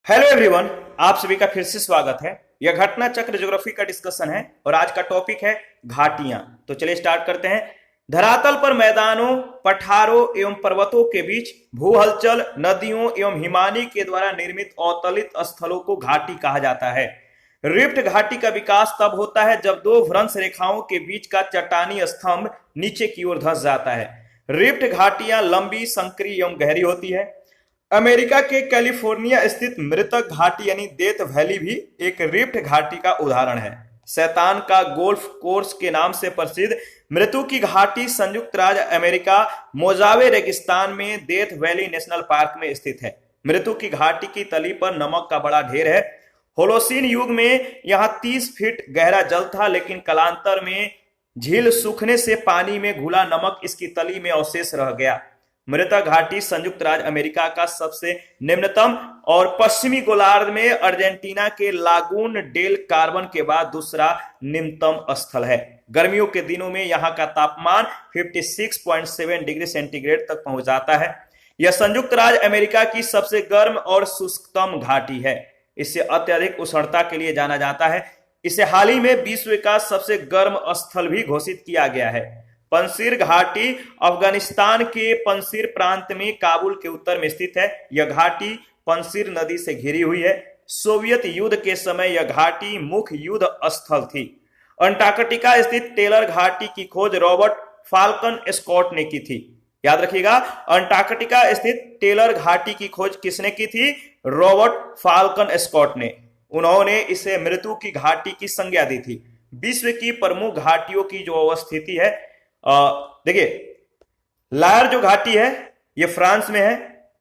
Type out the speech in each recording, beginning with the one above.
Hello everyone, आप सभी का फिर से स्वागत है। यह घटना चक्र ज्योग्राफी का डिस्कशन है और आज का टॉपिक है घाटियां। तो चलिए स्टार्ट करते हैं। धरातल पर मैदानों, पठारों एवं पर्वतों के बीच भू हलचल, नदियों एवं हिमानी के द्वारा निर्मित अवतलित स्थलों को घाटी कहा जाता है। रिफ्ट घाटी का विकास तब होता है जब दो भ्रंश रेखाओं के बीच का चट्टानी स्तंभ नीचे की ओर धंस जाता है। रिफ्ट घाटियां लंबी, संकरी एवं गहरी होती है। अमेरिका के कैलिफोर्निया स्थित मृतक घाटी यानी डेथ वैली भी एक रिफ्ट घाटी का उदाहरण है। शैतान का गोल्फ कोर्स के नाम से प्रसिद्ध मृत्यु की घाटी संयुक्त राज्य अमेरिका मोजावे रेगिस्तान में डेथ वैली नेशनल पार्क में स्थित है। मृत्यु की घाटी की तली पर नमक का बड़ा ढेर है। होलोसीन युग में यहां 30 फीट गहरा जल था, लेकिन कालांतर में झील सूखने से पानी में घुला नमक इसकी तली में अवशेष रह गया। मृतक घाटी संयुक्त राज्य अमेरिका का सबसे निम्नतम और पश्चिमी गोलार्ध में अर्जेंटीना के लागून डेल कार्बन के बाद दूसरा निम्नतम स्थल है। गर्मियों के दिनों में यहां का तापमान 56.7 डिग्री सेंटीग्रेड तक पहुंच जाता है। यह संयुक्त राज्य अमेरिका की सबसे गर्म और शुष्कतम घाटी है। इसे अत्यधिक उष्णता के लिए जाना जाता है। इसे हाल ही में विश्व का सबसे गर्म स्थल भी घोषित किया गया है। पंजशीर घाटी अफगानिस्तान के पंजशीर प्रांत में काबुल के उत्तर में स्थित है। यह घाटी पंजशीर नदी से घिरी हुई है। सोवियत युद्ध के समय यह घाटी मुख्य युद्ध स्थल थी। अंटार्कटिका स्थित टेलर घाटी की खोज रॉबर्ट फाल्कन स्कॉट ने की थी। याद रखिएगा, अंटार्कटिका स्थित टेलर घाटी की खोज किसने की थी? रॉबर्ट फाल्कन स्कॉट ने। उन्होंने इसे मृत्यु की घाटी की संज्ञा दी थी। विश्व की प्रमुख घाटियों की जो अवस्थिति है, देखिए, लायर जो घाटी है ये फ्रांस में है।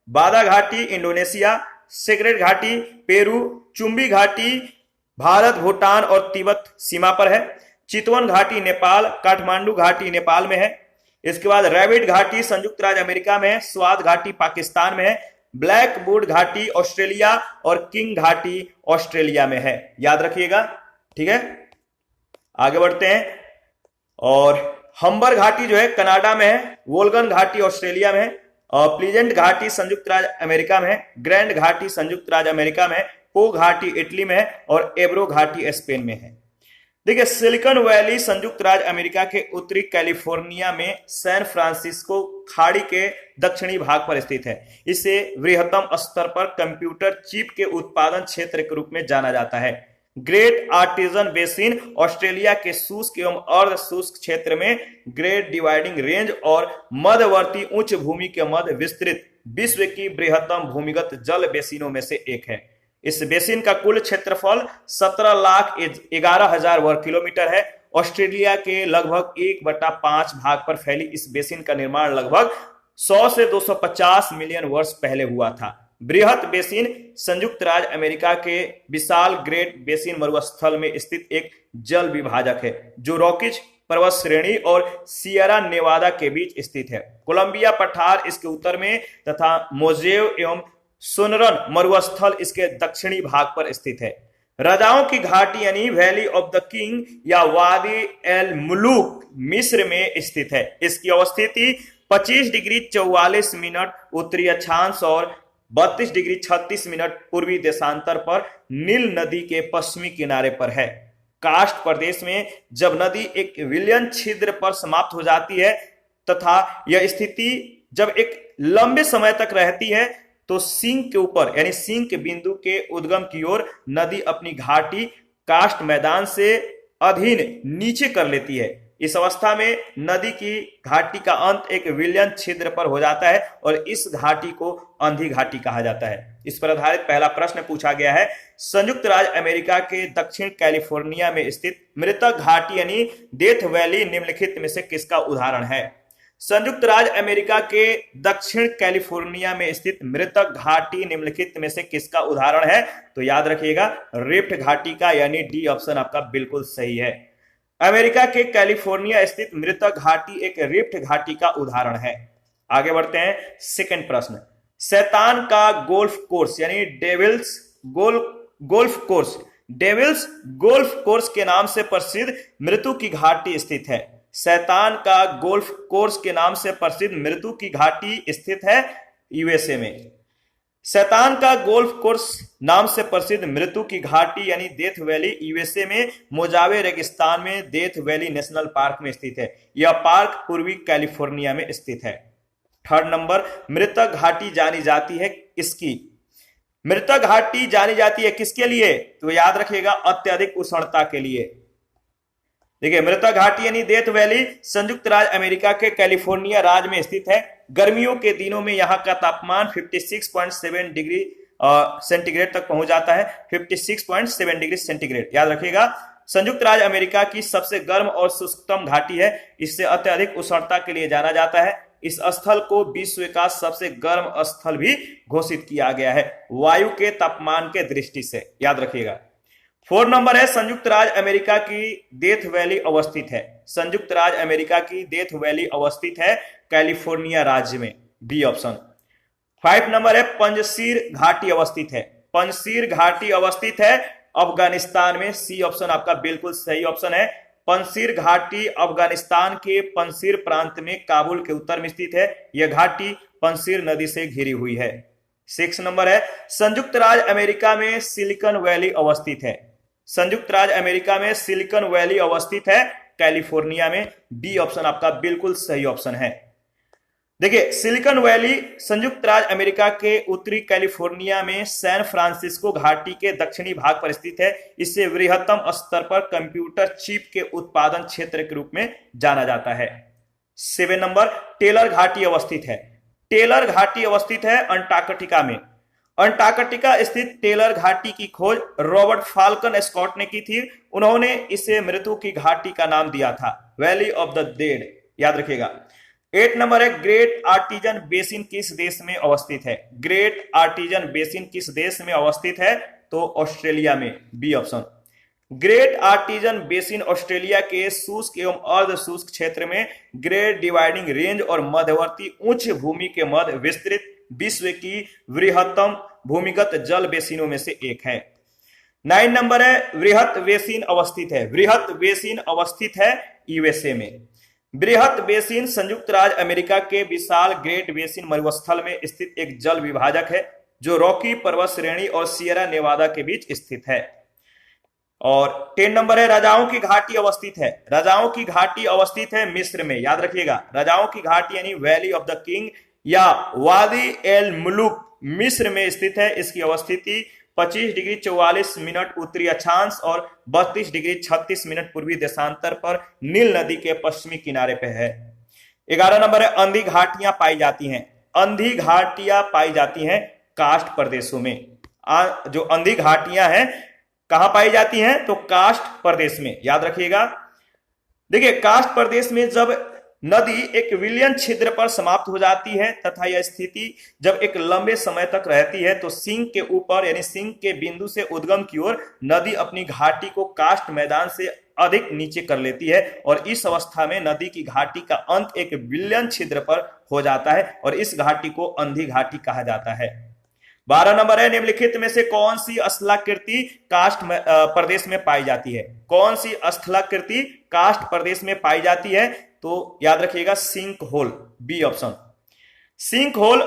बादा घाटी इंडोनेशिया, सिगरेट घाटी पेरू, चुंबी घाटी भारत, भूटान और तिब्बत सीमा पर है। चितवन घाटी नेपाल, काठमांडू घाटी नेपाल में है। इसके बाद रैबिट घाटी संयुक्त राज्य अमेरिका में है। स्वाद घाटी पाकिस्तान में है। ब्लैक वुड घाटी ऑस्ट्रेलिया और किंग घाटी ऑस्ट्रेलिया में है। याद रखिएगा, ठीक है। आगे बढ़ते हैं। और हम्बर घाटी जो है कनाडा में है। वोल्गन घाटी ऑस्ट्रेलिया में है। और प्लीजेंट घाटी संयुक्त राज्य अमेरिका में है। ग्रैंड घाटी संयुक्त राज्य अमेरिका में है। पो घाटी इटली में है और एब्रो घाटी स्पेन में है। देखिए, सिलिकॉन वैली संयुक्त राज्य अमेरिका के उत्तरी कैलिफोर्निया में सैन फ्रांसिस्को खाड़ी के दक्षिणी भाग पर स्थित है। इसे वृहत्तम स्तर पर कंप्यूटर चिप के उत्पादन क्षेत्र के रूप में जाना जाता है। ग्रेट आर्टिजन बेसिन ऑस्ट्रेलिया के शुष्क एवं अर्ध शुष्क क्षेत्र में ग्रेट डिवाइडिंग रेंज और मध्यवर्ती उच्च भूमि के मध्य विस्तृत विश्व की बृहत्तम भूमिगत जल बेसिनों में से एक है। इस बेसिन का कुल क्षेत्रफल 17,11,000 वर्ग किलोमीटर है। ऑस्ट्रेलिया के लगभग 1/5 भाग पर फैली इस बेसिन का निर्माण लगभग 100 से 250 मिलियन वर्ष पहले हुआ था। बृहत बेसिन संयुक्त राज्य अमेरिका के विशाल ग्रेट बेसिन मरुस्थल में स्थित एक जल विभाजक है जो रॉकीज पर्वत श्रेणी और सियरा नेवादा के बीच स्थित है। कोलंबिया पठार इसके उत्तर में तथा मोजेव एवं सोनरन मरुस्थल इसके दक्षिणी भाग पर स्थित है। राजाओं की घाटी यानी वैली ऑफ द किंग या वादी एल मुलूक मिस्र में स्थित है। इसकी अवस्थिति 25 डिग्री 44 मिनट उत्तरी अक्षांश और 32 डिग्री 36 मिनट पूर्वी देशांतर पर नील नदी के पश्चिमी किनारे पर है। कास्ट प्रदेश में जब नदी एक विलयन छिद्र पर समाप्त हो जाती है तथा यह स्थिति जब एक लंबे समय तक रहती है तो सिंक के ऊपर यानी सिंक बिंदु के उद्गम की ओर नदी अपनी घाटी कास्ट मैदान से अधीन नीचे कर लेती है। इस अवस्था में नदी की घाटी का अंत एक विलयन छिद्र पर हो जाता है और इस घाटी को अंधी घाटी कहा जाता है। इस पर आधारित पहला प्रश्न पूछा गया है। संयुक्त राज्य अमेरिका के दक्षिण कैलिफोर्निया में स्थित मृतक घाटी यानी डेथ वैली निम्नलिखित में से किसका उदाहरण है? संयुक्त राज्य अमेरिका के दक्षिण कैलिफोर्निया में स्थित मृतक घाटी निम्नलिखित में से किसका उदाहरण है? तो याद रखिएगा, रिफ्ट घाटी का, यानी डी ऑप्शन आपका बिल्कुल सही है। अमेरिका के कैलिफोर्निया स्थित मृतक घाटी एक रिफ्ट घाटी का उदाहरण है। आगे बढ़ते हैं। सेकंड प्रश्न, शैतान का गोल्फ कोर्स यानी डेविल्स गोल्फ कोर्स के नाम से प्रसिद्ध मृत्यु की घाटी स्थित है। शैतान का गोल्फ कोर्स के नाम से प्रसिद्ध मृत्यु की घाटी स्थित है यूएसए में। शैतान का गोल्फ कोर्स नाम से प्रसिद्ध मृत्यु की घाटी यानी डेथ वैली यूएसए में मोजावे रेगिस्तान में डेथ वैली नेशनल पार्क में स्थित है। यह पार्क पूर्वी कैलिफोर्निया में स्थित है। थर्ड नंबर, मृतक घाटी जानी जाती है इसकी। मृतक घाटी जानी जाती है किसके लिए? तो याद रखिएगा, अत्यधिक उष्णता के लिए। देखिए, मृतक घाटी यानी डेथ वैली संयुक्त राज्य अमेरिका के कैलिफोर्निया राज्य में स्थित है। गर्मियों के दिनों में यहां का तापमान 56.7 डिग्री सेंटीग्रेड तक पहुंच जाता है। 56.7 डिग्री सेंटीग्रेड याद रखिएगा। संयुक्त राज्य अमेरिका की सबसे गर्म और शुष्कतम घाटी है। इससे अत्यधिक उष्णता के लिए जाना जाता है। इस स्थल को विश्व का सबसे गर्म स्थल भी घोषित किया गया है वायु के तापमान के दृष्टि से, याद रखिएगा। 4 नंबर है, संयुक्त राज्य अमेरिका की डेथ वैली अवस्थित है। संयुक्त राज्य अमेरिका की डेथ वैली अवस्थित है कैलिफोर्निया राज्य में, बी ऑप्शन। 5 नंबर है, पंजशीर घाटी अवस्थित है। पंजशीर घाटी अवस्थित है अफगानिस्तान में, सी ऑप्शन आपका बिल्कुल सही ऑप्शन है। पंजशीर घाटी अफगानिस्तान के पंजशीर प्रांत में काबुल के उत्तर में स्थित है। यह घाटी पंजशीर नदी से घिरी हुई है। 6 नंबर है, संयुक्त राज्य अमेरिका में सिलिकॉन वैली अवस्थित है। संयुक्त राज्य अमेरिका में सिलिकॉन वैली अवस्थित है कैलिफोर्निया में, बी ऑप्शन आपका बिल्कुल सही ऑप्शन है। देखिए, सिलिकॉन वैली संयुक्त राज्य अमेरिका के उत्तरी कैलिफोर्निया में सैन फ्रांसिस्को घाटी के दक्षिणी भाग पर स्थित है। इसे वृहत्तम स्तर पर कंप्यूटर चिप के उत्पादन क्षेत्र के रूप में जाना जाता है। 7 नंबर, टेलर घाटी अवस्थित है। टेलर घाटी अवस्थित है अंटार्कटिका में। अंटार्कटिका स्थित टेलर घाटी की खोज रॉबर्ट फाल्कन स्कॉट ने की थी। उन्होंने इसे मृत्यु की घाटी का नाम दिया था, वैली ऑफ द डेड, याद रखिएगा। 8 नंबर है, ग्रेट आर्टिजन बेसिन किस देश में अवस्थित है? ग्रेट आर्टिजन बेसिन किस देश में अवस्थित है? तो ऑस्ट्रेलिया में, B option. Great artesian basin Australia के शुष्क एवं अर्ध शुष्क क्षेत्र में ग्रेट डिवाइडिंग रेंज और मध्यवर्ती उच्च भूमि के मध्य विस्तृत विश्व की वृहत्तम भूमिगत जल बेसिनों में से एक है। 9 नंबर है, वृहत बेसिन अवस्थित है। वृहत बेसिन अवस्थित है यूएसए में। वृहत बेसिन संयुक्त राज्य अमेरिका के विशाल ग्रेट बेसिन मरुस्थल में स्थित एक जल विभाजक है जो रॉकी पर्वत श्रेणी और सियरा नेवादा के बीच स्थित है। और 10 नंबर है, राजाओं की घाटी अवस्थित है। राजाओं की घाटी अवस्थित है मिस्र में, याद रखिएगा। राजाओं की घाटी यानी वैली ऑफ द किंग या वादी एल मुलुक मिस्र में स्थित है। इसकी अवस्थिति 25 डिग्री 44 मिनट उत्तरी अक्षांश और 32 डिग्री 36 मिनट पूर्वी देशांतर पर नील नदी के पश्चिमी किनारे पे है। 11 नंबर है, अंधी घाटियां पाई जाती हैं। अंधी घाटियां पाई जाती हैं कास्ट प्रदेशों में। जो अंधी घाटियां हैं कहां पाई जाती हैं? तो कास्ट प्रदेश में, याद रखिएगा। देखिए, कास्ट प्रदेश में जब नदी एक विलयन छिद्र पर समाप्त हो जाती है तथा यह स्थिति जब एक लंबे समय तक रहती है तो सिंक के ऊपर यानी सिंक के बिंदु से उद्गम की ओर नदी अपनी घाटी को कास्ट मैदान से अधिक नीचे कर लेती है और इस अवस्था में नदी की घाटी का अंत एक विलयन छिद्र पर हो जाता है और इस घाटी को अंधी घाटी कहा जाता है। 12 नंबर है, निम्नलिखित में से कौन सी स्थलाकृति कास्ट प्रदेश में पाई जाती है? कौन सी स्थलाकृति कास्ट प्रदेश में पाई जाती है? तो याद रखिएगा, sink hole, B option. Sink hole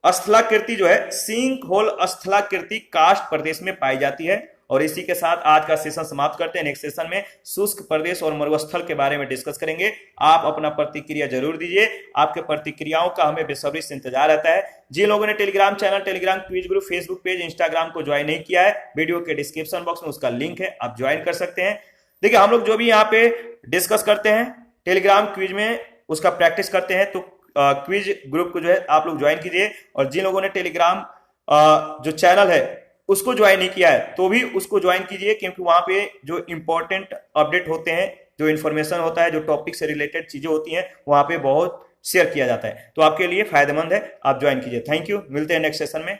स्थलाकृति जो है, सिंक होल स्थलाकृति कास्ट प्रदेश में पाई जाती है। और इसी के साथ आज का सेशन समाप्त करते हैं। नेक्स्ट सेशन में शुष्क प्रदेश और मरुस्थल के बारे में डिस्कस करेंगे। आप अपना प्रतिक्रिया जरूर दीजिए। आपके प्रतिक्रियाओं का हमें बेसब्री से इंतजार रहता है। जिन लोगों ने Telegram channel, Telegram quiz group, Facebook page, Instagram को ज्वाइन नहीं किया है, वीडियो के डिस्क्रिप्शन बॉक्स में उसका लिंक है, आप ज्वाइन कर सकते हैं। देखिए, हम लोग जो भी यहाँ पे डिस्कस करते हैं टेलीग्राम क्विज में उसका प्रैक्टिस करते हैं, तो क्विज ग्रुप को जो है आप लोग ज्वाइन कीजिए। और जिन लोगों ने टेलीग्राम जो चैनल है उसको ज्वाइन नहीं किया है तो भी उसको ज्वाइन कीजिए, क्योंकि वहां पे जो इंपॉर्टेंट अपडेट होते हैं, जो इन्फॉर्मेशन होता है, जो टॉपिक से रिलेटेड चीजें होती हैं, वहां पे बहुत शेयर किया जाता है। तो आपके लिए फायदेमंद है, आप ज्वाइन कीजिए। थैंक यू, मिलते हैं नेक्स्ट सेशन में।